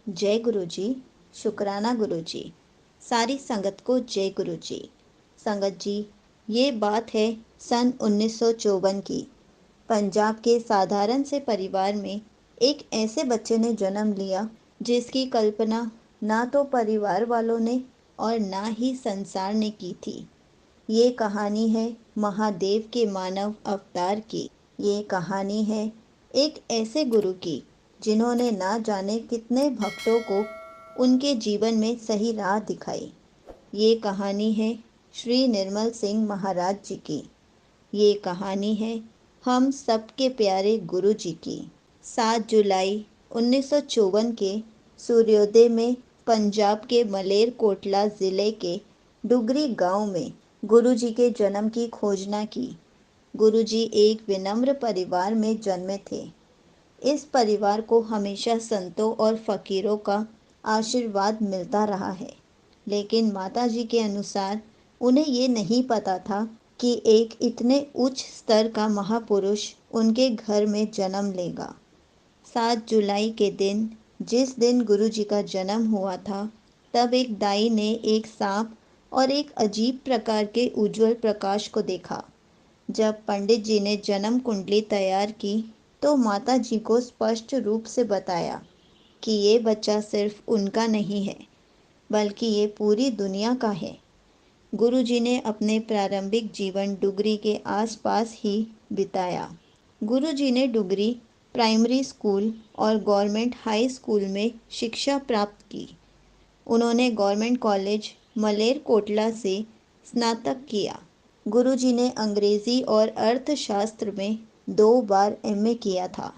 जय गुरु जी। शुक्राना गुरु जी। सारी संगत को जय गुरु जी। संगत जी, ये बात है सन 1954 की। पंजाब के साधारण से परिवार में एक ऐसे बच्चे ने जन्म लिया जिसकी कल्पना ना तो परिवार वालों ने और ना ही संसार ने की थी। ये कहानी है महादेव के मानव अवतार की। ये कहानी है एक ऐसे गुरु की जिन्होंने ना जाने कितने भक्तों को उनके जीवन में सही राह दिखाई। ये कहानी है श्री निर्मल सिंह महाराज जी की। ये कहानी है हम सबके प्यारे गुरु जी की। 7 जुलाई 1954 के सूर्योदय में पंजाब के मलेरकोटला ज़िले के डुगरी गांव में गुरु जी के जन्म की खोजना की। गुरु जी एक विनम्र परिवार में जन्मे थे। इस परिवार को हमेशा संतों और फकीरों का आशीर्वाद मिलता रहा है, लेकिन माता जी के अनुसार उन्हें ये नहीं पता था कि एक इतने उच्च स्तर का महापुरुष उनके घर में जन्म लेगा। 7 जुलाई के दिन, जिस दिन गुरु जी का जन्म हुआ था, तब एक दाई ने एक सांप और एक अजीब प्रकार के उज्जवल प्रकाश को देखा। जब पंडित जी ने जन्म कुंडली तैयार की तो माता जी को स्पष्ट रूप से बताया कि ये बच्चा सिर्फ उनका नहीं है, बल्कि ये पूरी दुनिया का है। गुरु जी ने अपने प्रारंभिक जीवन डुगरी के आसपास ही बिताया। गुरु जी ने डुगरी प्राइमरी स्कूल और गवर्नमेंट हाई स्कूल में शिक्षा प्राप्त की। उन्होंने गवर्नमेंट कॉलेज मलेरकोटला से स्नातक किया। गुरुजी ने अंग्रेजी और अर्थशास्त्र में 2 बार एमए किया था।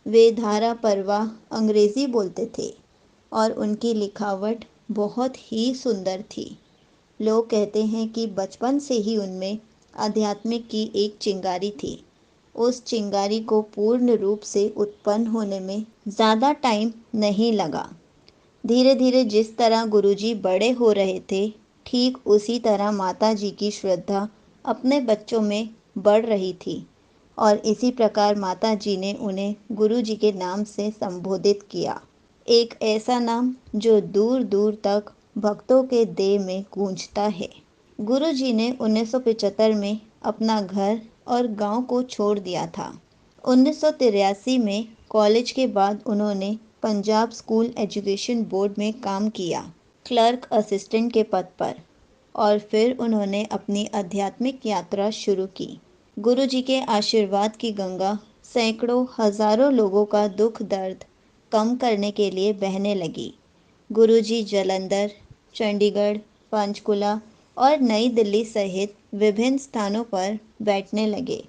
वे धारा परवाह अंग्रेजी बोलते थे और उनकी लिखावट बहुत ही सुंदर थी। लोग कहते हैं कि बचपन से ही उनमें आध्यात्मिक की एक चिंगारी थी। उस चिंगारी को पूर्ण रूप से उत्पन्न होने में ज़्यादा टाइम नहीं लगा। धीरे धीरे जिस तरह गुरुजी बड़े हो रहे थे, ठीक उसी तरह माता जी की श्रद्धा अपने बच्चों में बढ़ रही थी और इसी प्रकार माता जी ने उन्हें गुरु जी के नाम से संबोधित किया। एक ऐसा नाम जो दूर दूर तक भक्तों के देह में गूंजता है। गुरु जी ने 1975 में अपना घर और गांव को छोड़ दिया था। 1983 में कॉलेज के बाद उन्होंने पंजाब स्कूल एजुकेशन बोर्ड में काम किया, क्लर्क असिस्टेंट के पद पर, और फिर उन्होंने अपनी आध्यात्मिक यात्रा शुरू की। गुरु जी के आशीर्वाद की गंगा सैकड़ों हजारों लोगों का दुख दर्द कम करने के लिए बहने लगी। गुरु जी जालंधर, चंडीगढ़, पंचकुला और नई दिल्ली सहित विभिन्न स्थानों पर बैठने लगे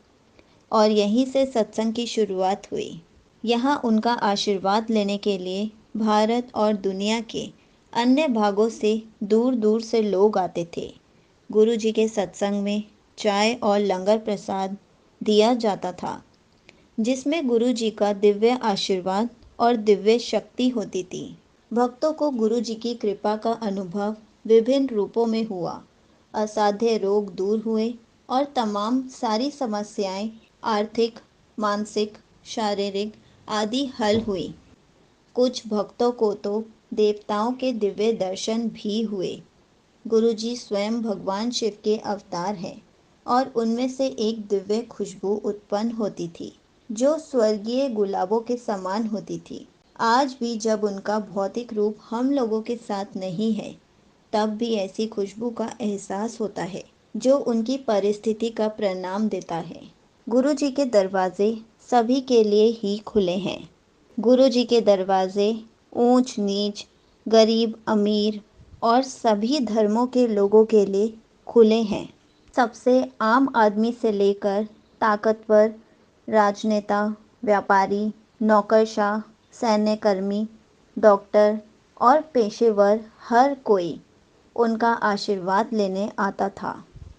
और यहीं से सत्संग की शुरुआत हुई। यहाँ उनका आशीर्वाद लेने के लिए भारत और दुनिया के अन्य भागों से दूर दूर से लोग आते थे। गुरु जी के सत्संग में चाय और लंगर प्रसाद दिया जाता था, जिसमें गुरु जी का दिव्य आशीर्वाद और दिव्य शक्ति होती थी। भक्तों को गुरु जी की कृपा का अनुभव विभिन्न रूपों में हुआ। असाध्य रोग दूर हुए और तमाम सारी समस्याएं, आर्थिक, मानसिक, शारीरिक आदि हल हुई। कुछ भक्तों को तो देवताओं के दिव्य दर्शन भी हुए। गुरुजी स्वयं भगवान शिव के अवतार हैं और उनमें से एक दिव्य खुशबू उत्पन्न होती थी जो स्वर्गीय गुलाबों के समान होती थी। आज भी जब उनका भौतिक रूप हम लोगों के साथ नहीं है, तब भी ऐसी खुशबू का एहसास होता है जो उनकी परिस्थिति का परिणाम देता है। गुरु जी के दरवाजे सभी के लिए ही खुले हैं। गुरु जी के दरवाजे ऊंच नीच, गरीब अमीर और सभी धर्मों के लोगों के लिए खुले हैं। सबसे आम आदमी से लेकर ताकतवर, राजनेता, व्यापारी, नौकरशाह, सैन्यकर्मी, डॉक्टर और पेशेवर, हर कोई उनका आशीर्वाद लेने आता था।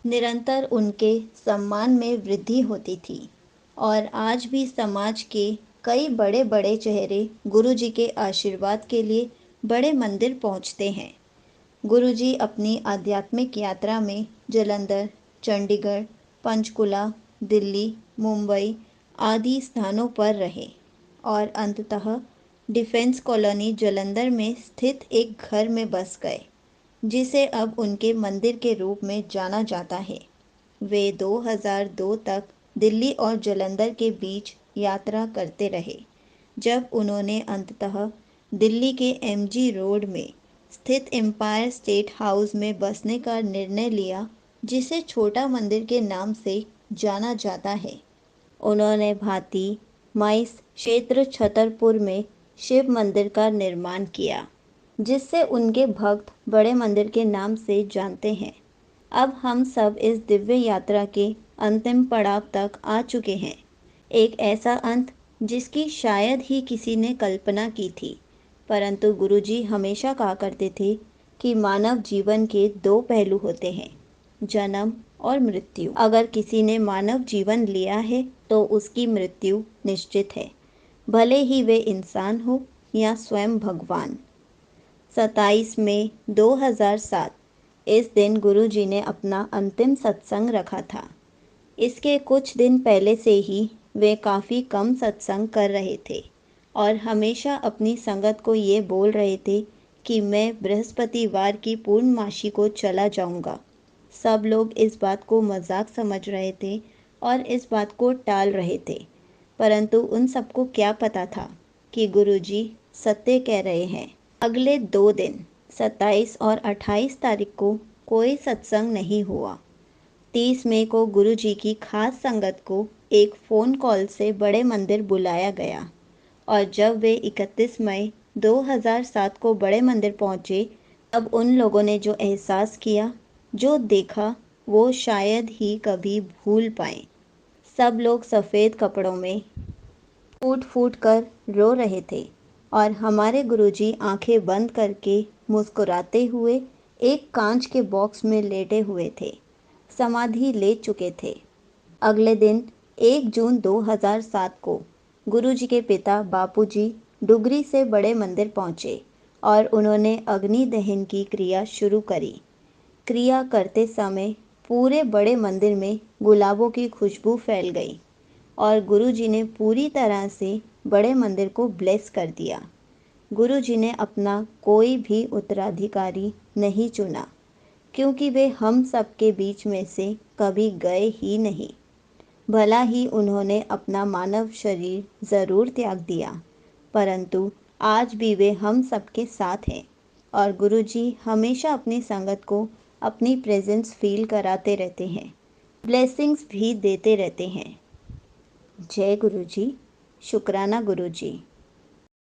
निरंतर उनके सम्मान में वृद्धि होती थी और आज भी समाज के कई बड़े बड़े चेहरे गुरु जी के आशीर्वाद के लिए बड़े मंदिर पहुंचते हैं। गुरु जी अपनी आध्यात्मिक यात्रा में जालंधर, चंडीगढ़, पंचकुला, दिल्ली, मुंबई आदि स्थानों पर रहे और अंततः डिफेंस कॉलोनी जालंधर में स्थित एक घर में बस गए, जिसे अब उनके मंदिर के रूप में जाना जाता है। वे 2002 तक दिल्ली और जालंधर के बीच यात्रा करते रहे, जब उन्होंने अंततः दिल्ली के एमजी रोड में स्थित एम्पायर स्टेट हाउस में बसने का निर्णय लिया, जिसे छोटा मंदिर के नाम से जाना जाता है। उन्होंने भाती माइस क्षेत्र छतरपुर में शिव मंदिर का निर्माण किया, जिससे उनके भक्त बड़े मंदिर के नाम से जानते हैं। अब हम सब इस दिव्य यात्रा के अंतिम पड़ाव तक आ चुके हैं, एक ऐसा अंत जिसकी शायद ही किसी ने कल्पना की थी। परंतु गुरुजी हमेशा कहा करते थे कि मानव जीवन के दो पहलू होते हैं, जन्म और मृत्यु। अगर किसी ने मानव जीवन लिया है तो उसकी मृत्यु निश्चित है, भले ही वे इंसान हो या स्वयं भगवान। 27 मई 2007 इस दिन गुरुजी ने अपना अंतिम सत्संग रखा था। इसके कुछ दिन पहले से ही वे काफ़ी कम सत्संग कर रहे थे और हमेशा अपनी संगत को ये बोल रहे थे कि मैं बृहस्पतिवार की पूर्णमासी को चला जाऊंगा। सब लोग इस बात को मजाक समझ रहे थे और इस बात को टाल रहे थे, परंतु उन सबको क्या पता था कि गुरुजी सत्य कह रहे हैं। अगले 2 दिन 27 और 28 तारीख को कोई सत्संग नहीं हुआ। 30 मई को गुरुजी की खास संगत को एक फ़ोन कॉल से बड़े मंदिर बुलाया गया और जब वे 31 मई 2007 को बड़े मंदिर पहुंचे, तब उन लोगों ने जो एहसास किया, जो देखा, वो शायद ही कभी भूल पाए। सब लोग सफ़ेद कपड़ों में फूट फूट कर रो रहे थे और हमारे गुरुजी आंखें बंद करके मुस्कुराते हुए एक कांच के बॉक्स में लेटे हुए थे, समाधि ले चुके थे। अगले दिन 1 जून 2007 को गुरुजी के पिता बापूजी डुगरी से बड़े मंदिर पहुँचे और उन्होंने अग्नि दहन की क्रिया शुरू करी। क्रिया करते समय पूरे बड़े मंदिर में गुलाबों की खुशबू फैल गई और गुरुजी ने पूरी तरह से बड़े मंदिर को ब्लेस कर दिया। गुरुजी ने अपना कोई भी उत्तराधिकारी नहीं चुना, क्योंकि वे हम सब के बीच में से कभी गए ही नहीं। भला ही उन्होंने अपना मानव शरीर ज़रूर त्याग दिया, परंतु आज भी वे हम सब के साथ हैं और गुरुजी हमेशा अपनी संगत को अपनी प्रेजेंस फील कराते रहते हैं, ब्लेसिंग्स भी देते रहते हैं। जय गुरुजी, शुक्राना गुरुजी।